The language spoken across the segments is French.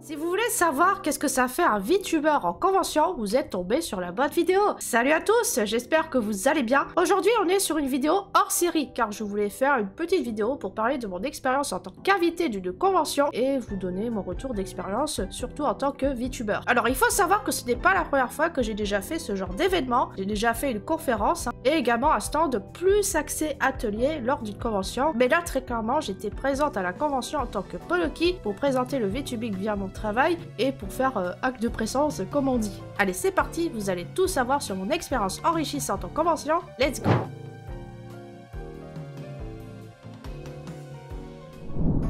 Si vous voulez savoir qu'est-ce que ça fait un VTuber en convention, vous êtes tombé sur la bonne vidéo. Salut à tous, j'espère que vous allez bien. Aujourd'hui, on est sur une vidéo hors série, car je voulais faire une petite vidéo pour parler de mon expérience en tant qu'invité d'une convention et vous donner mon retour d'expérience, surtout en tant que VTuber. Alors, il faut savoir que ce n'est pas la première fois que j'ai déjà fait ce genre d'événement. J'ai déjà fait une conférence et également un stand plus axé atelier lors d'une convention. Mais là, très clairement, j'étais présente à la convention en tant que Poloki pour présenter le VTubing via mon travail et pour faire acte de présence comme on dit. Allez, c'est parti, vous allez tout savoir sur mon expérience enrichissante en convention. Let's go!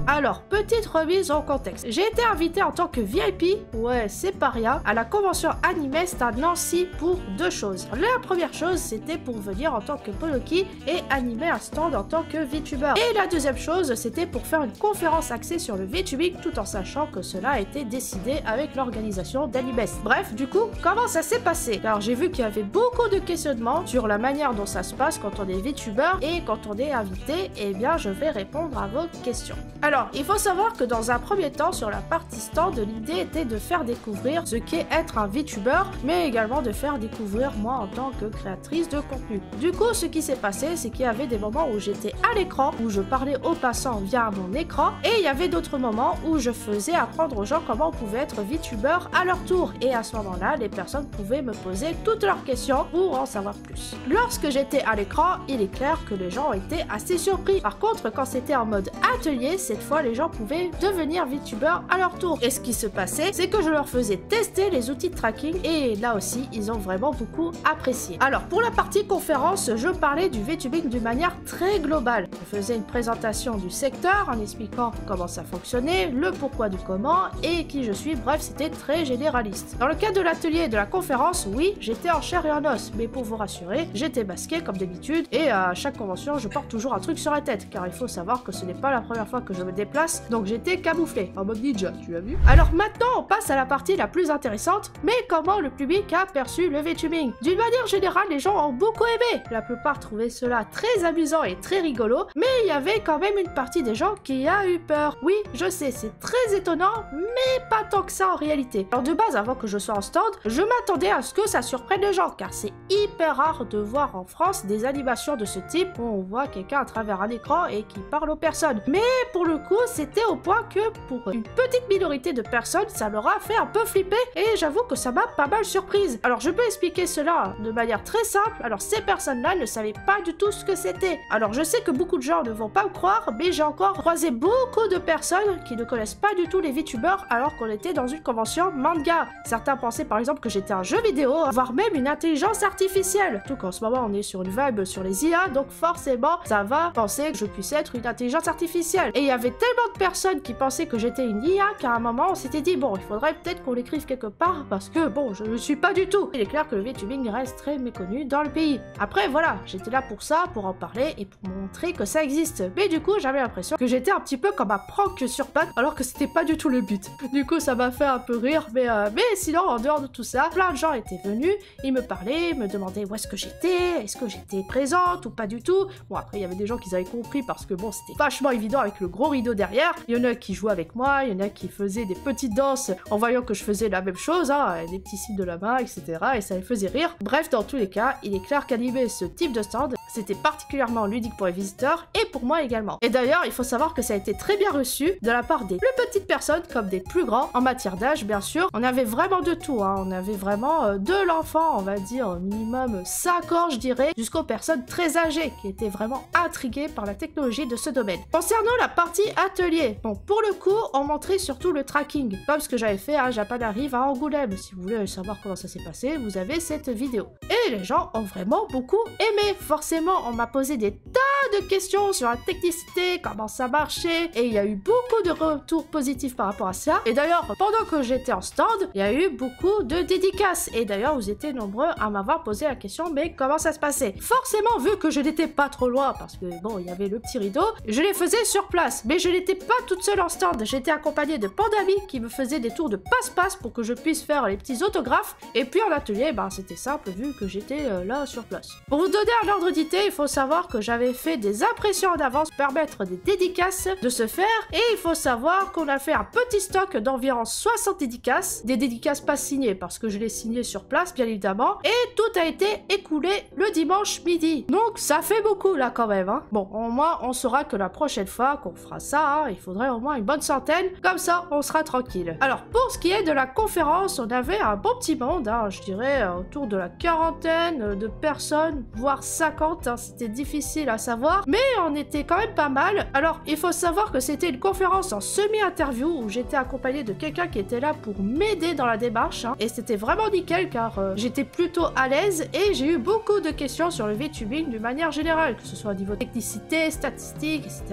Alors, petite remise en contexte. J'ai été invité en tant que VIP, ouais, c'est pas rien, à la convention Animest à Nancy pour deux choses. La première chose, c'était pour venir en tant que Poloki et animer un stand en tant que VTuber. Et la deuxième chose, c'était pour faire une conférence axée sur le VTubing tout en sachant que cela a été décidé avec l'organisation d'Animest. Bref, du coup, comment ça s'est passé? Alors, j'ai vu qu'il y avait beaucoup de questionnements sur la manière dont ça se passe quand on est VTuber et quand on est invité, et bien, je vais répondre à vos questions. Alors, il faut savoir que dans un premier temps, sur la partie stand, l'idée était de faire découvrir ce qu'est être un VTuber, mais également de faire découvrir moi en tant que créatrice de contenu. Du coup, ce qui s'est passé, c'est qu'il y avait des moments où j'étais à l'écran, où je parlais aux passants via mon écran, et il y avait d'autres moments où je faisais apprendre aux gens comment on pouvait être VTuber à leur tour. Et à ce moment-là, les personnes pouvaient me poser toutes leurs questions pour en savoir plus. Lorsque j'étais à l'écran, il est clair que les gens ont été assez surpris. Par contre, quand c'était en mode atelier, cette fois les gens pouvaient devenir VTuber à leur tour. Et ce qui se passait, c'est que je leur faisais tester les outils de tracking et là aussi, ils ont vraiment beaucoup apprécié. Alors, pour la partie conférence, je parlais du VTubing d'une manière très globale. Je faisais une présentation du secteur en expliquant comment ça fonctionnait, le pourquoi du comment et qui je suis. Bref, c'était très généraliste. Dans le cas de l'atelier et de la conférence, oui, j'étais en chair et en os, mais pour vous rassurer, j'étais masqué comme d'habitude et à chaque convention, je porte toujours un truc sur la tête car il faut savoir que ce n'est pas la première fois que je me déplace. Donc j'étais camouflé, en mode ninja, tu as vu? Alors maintenant, on passe à la partie la plus intéressante, mais comment le public a perçu le VTubing? D'une manière générale, les gens ont beaucoup aimé. La plupart trouvaient cela très amusant et très rigolo, mais il y avait quand même une partie des gens qui a eu peur. Oui, je sais, c'est très étonnant, mais pas tant que ça en réalité. Alors de base, avant que je sois en stand, je m'attendais à ce que ça surprenne les gens, car c'est hyper rare de voir en France des animations de ce type où on voit quelqu'un à travers un écran et qui parle aux personnes. Mais pour le coup, c'était au point que pour une petite minorité de personnes, ça leur a fait un peu flipper et j'avoue que ça m'a pas mal surprise. Alors je peux expliquer cela de manière très simple. Alors ces personnes-là ne savaient pas du tout ce que c'était. Alors je sais que beaucoup de gens ne vont pas me croire, mais j'ai encore croisé beaucoup de personnes qui ne connaissent pas du tout les VTubers alors qu'on était dans une convention manga. Certains pensaient par exemple que j'étais un jeu vidéo, voire même une intelligence artificielle. Tout qu'en ce moment on est sur une vibe sur les IA, donc forcément ça va penser que je puisse être une intelligence artificielle. Et il y avait tellement de personnes qui pensaient que j'étais une IA qu'à un moment on s'était dit bon, il faudrait peut-être qu'on l'écrive quelque part parce que bon, je ne le suis pas du tout. Il est clair que le VTubing reste très méconnu dans le pays. Après voilà, j'étais là pour ça, pour en parler et pour montrer que ça existe. Mais du coup j'avais l'impression que j'étais un petit peu comme un prank sur pattes alors que c'était pas du tout le but. Du coup ça m'a fait un peu rire, mais sinon en dehors de tout ça, plein de gens étaient venus, ils me parlaient, me demandaient où est-ce que j'étais, est-ce que j'étais présente ou pas du tout. Bon après il y avait des gens qui avaient compris parce que bon c'était vachement évident avec le gros rideau derrière. Il y en a qui jouaient avec moi, il y en a qui faisaient des petites danses en voyant que je faisais la même chose, hein, des petits signes de la main, etc. Et ça les faisait rire. Bref, dans tous les cas, il est clair qu'animer ce type de stand, c'était particulièrement ludique pour les visiteurs et pour moi également. Et d'ailleurs, il faut savoir que ça a été très bien reçu de la part des plus petites personnes comme des plus grands. En matière d'âge, bien sûr, on avait vraiment de tout, hein. On avait vraiment de l'enfant, on va dire minimum 5 ans, je dirais, jusqu'aux personnes très âgées qui étaient vraiment intriguées par la technologie de ce domaine. Concernant la partie atelier, bon, pour le coup, on montrait surtout le tracking, comme ce que j'avais fait à Japan Arrive à Angoulême. Si vous voulez savoir comment ça s'est passé, vous avez cette vidéo. Et les gens ont vraiment beaucoup aimé. Forcément, on m'a posé des tas de questions sur la technicité, comment ça marchait, et il y a eu beaucoup de retours positifs par rapport à ça. Et d'ailleurs, pendant que j'étais en stand, il y a eu beaucoup de dédicaces. Et d'ailleurs, vous étiez nombreux à m'avoir posé la question, mais comment ça se passait? Forcément, vu que je n'étais pas trop loin, parce que bon, il y avait le petit rideau, je les faisais sur place. Mais je n'étais pas toute seule en stand, j'étais accompagnée de Pandami qui me faisait des tours de passe-passe pour que je puisse faire les petits autographes. Et puis en atelier, ben, c'était simple vu que j'étais là sur place. Pour vous donner un ordre d'idée, il faut savoir que j'avais fait des impressions en avance pour permettre des dédicaces de se faire. Et il faut savoir qu'on a fait un petit stock d'environ 60 dédicaces. Des dédicaces pas signées parce que je les signais sur place, bien évidemment. Et tout a été écoulé le dimanche midi. Donc ça fait beaucoup là quand même. Hein. Bon, au moins on saura que la prochaine fois qu'on fera ça, hein, il faudrait au moins une bonne centaine. Comme ça, on sera tranquille. Alors pour ce qui est de la conférence, on avait un bon petit monde. Hein, je dirais autour de la quarantaine de personnes, voire 50. Hein, c'était difficile à savoir. Mais on était quand même pas mal. Alors il faut savoir que c'était une conférence en semi-interview où j'étais accompagnée de quelqu'un qui était là pour m'aider dans la démarche. Hein, et c'était vraiment nickel car j'étais plutôt à l'aise et j'ai eu beaucoup de questions sur le VTubing d'une manière générale, que ce soit au niveau technicité, statistiques, etc.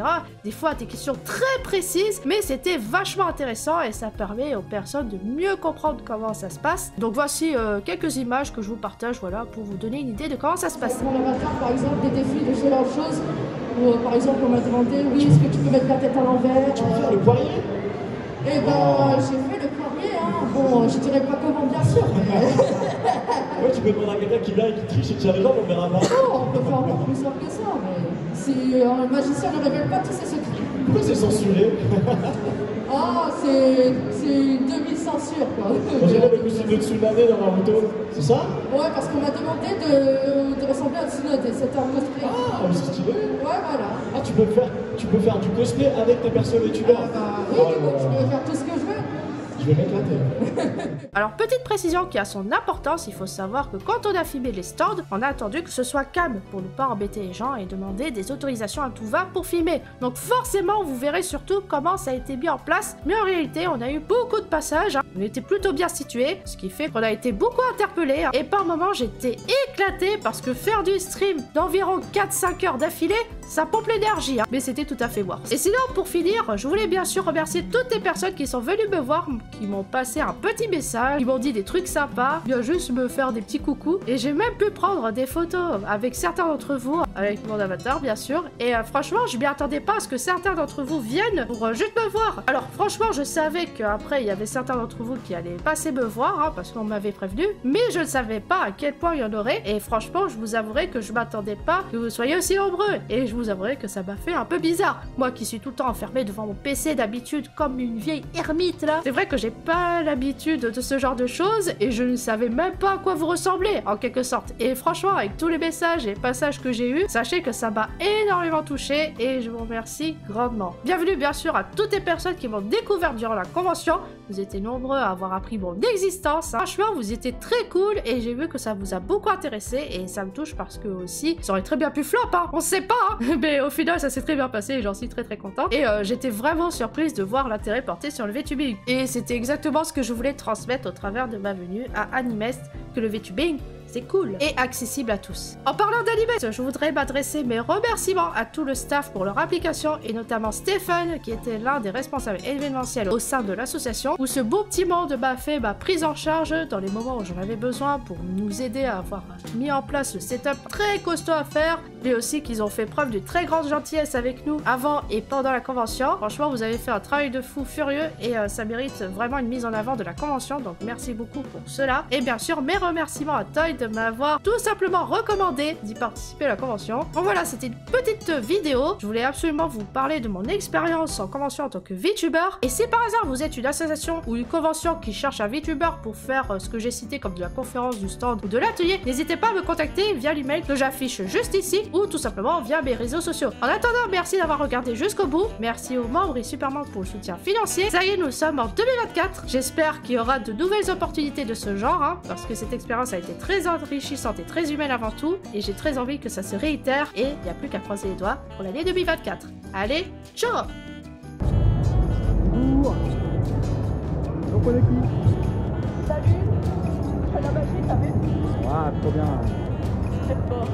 Des fois des questions très précises, mais c'était vachement intéressant et ça permet aux personnes de mieux comprendre comment ça se passe. Donc voici quelques images que je vous partage, voilà, pour vous donner une idée de comment ça se passe. Pour l'avatar, par exemple, des défis de ce genre de choses, où par exemple on m'a demandé, oui, est-ce que tu peux mettre la tête à l'envers? Tu peux faire le poirier? Eh ben, j'ai fait le poirier, hein. Bon, je dirais pas comment, bien sûr, mais... Ouais, tu peux demander à quelqu'un qui vient et qui triche et qui tire les jambes, on verra pas. Non, on peut faire encore plus simple que ça, mais si un magicien ne révèle pas tous ses secrets. Pourquoi c'est censuré? Ah, c'est une demi-censure, quoi. On dirait le costume de Tsunade dans Naruto, c'est ça? Ouais, parce qu'on m'a demandé de ressembler à Tsunade, c'était un cosplay. Ah, mais c'est stylé. Ouais, voilà. Ah, tu peux faire du cosplay avec tes persos VTubers. Oui, je peux faire tout ce que je veux. Je vais m'éclater. Alors, petite précision qui a son importance, il faut savoir que quand on a filmé les stands, on a attendu que ce soit calme pour ne pas embêter les gens et demander des autorisations à tout va pour filmer. Donc forcément, vous verrez surtout comment ça a été mis en place, mais en réalité, on a eu beaucoup de passages, hein. On était plutôt bien situés, ce qui fait qu'on a été beaucoup interpellés, hein. Et par moments, j'étais éclatée parce que faire du stream d'environ 4-5 heures d'affilée, ça pompe l'énergie, hein. Mais c'était tout à fait voir. Et sinon, pour finir, je voulais bien sûr remercier toutes les personnes qui sont venues me voir, qui m'ont passé un petit message, qui m'ont dit des trucs sympas, bien juste me faire des petits coucous. Et j'ai même pu prendre des photos avec certains d'entre vous, avec mon avatar bien sûr. Et franchement, je m'y attendais pas à ce que certains d'entre vous viennent pour juste me voir. Alors franchement, je savais qu'après, il y avait certains d'entre vous qui allaient passer me voir, hein, parce qu'on m'avait prévenu. Mais je ne savais pas à quel point il y en aurait. Et franchement, je vous avouerai que je m'attendais pas que vous soyez aussi nombreux. Et je vous avouerai que ça m'a fait un peu bizarre. Moi qui suis tout le temps enfermée devant mon PC d'habitude comme une vieille ermite là. C'est vrai que j'ai pas l'habitude de ce genre de choses et je ne savais même pas à quoi vous ressemblez en quelque sorte. Et franchement, avec tous les messages et passages que j'ai eus, sachez que ça m'a énormément touché et je vous remercie grandement. Bienvenue bien sûr à toutes les personnes qui m'ont découvert durant la convention. Vous étiez nombreux à avoir appris mon existence. Hein. Franchement, vous étiez très cool et j'ai vu que ça vous a beaucoup intéressé et ça me touche parce que aussi, ça aurait très bien pu flop, hein. On sait pas, hein. Mais au final, ça s'est très bien passé et j'en suis très content. Et j'étais vraiment surprise de voir l'intérêt porté sur le VTubing. Et c'était exactement ce que je voulais transmettre au travers de ma venue à Animest, que le VTubing, c'est cool et accessible à tous. En parlant d'Animest, je voudrais m'adresser mes remerciements à tout le staff pour leur implication et notamment Stéphane qui était l'un des responsables événementiels au sein de l'association où ce beau petit monde m'a fait ma prise en charge dans les moments où j'en avais besoin pour nous aider à avoir mis en place le setup très costaud à faire, mais aussi qu'ils ont fait preuve d'une très grande gentillesse avec nous avant et pendant la convention. Franchement, vous avez fait un travail de fou furieux et ça mérite vraiment une mise en avant de la convention, donc merci beaucoup pour cela. Et bien sûr, mes remerciements à Toy de m'avoir tout simplement recommandé d'y participer à la convention. Donc voilà, c'était une petite vidéo. Je voulais absolument vous parler de mon expérience en convention en tant que VTuber. Et si par hasard vous êtes une association ou une convention qui cherche un VTuber pour faire ce que j'ai cité comme de la conférence, du stand ou de l'atelier, n'hésitez pas à me contacter via l'email que j'affiche juste ici ou tout simplement via mes réseaux sociaux. En attendant, merci d'avoir regardé jusqu'au bout. Merci aux membres et super membres pour le soutien financier. Ça y est, nous sommes en 2024. J'espère qu'il y aura de nouvelles opportunités de ce genre, hein, parce que cette expérience a été très enrichissante et très humaine avant tout, et j'ai très envie que ça se réitère, et il n'y a plus qu'à croiser les doigts pour l'année 2024. Allez, ciao! Bonjour. Donc on est qui? Salut, je fais la magie, t'as vu? Ah, trop bien. Très fort.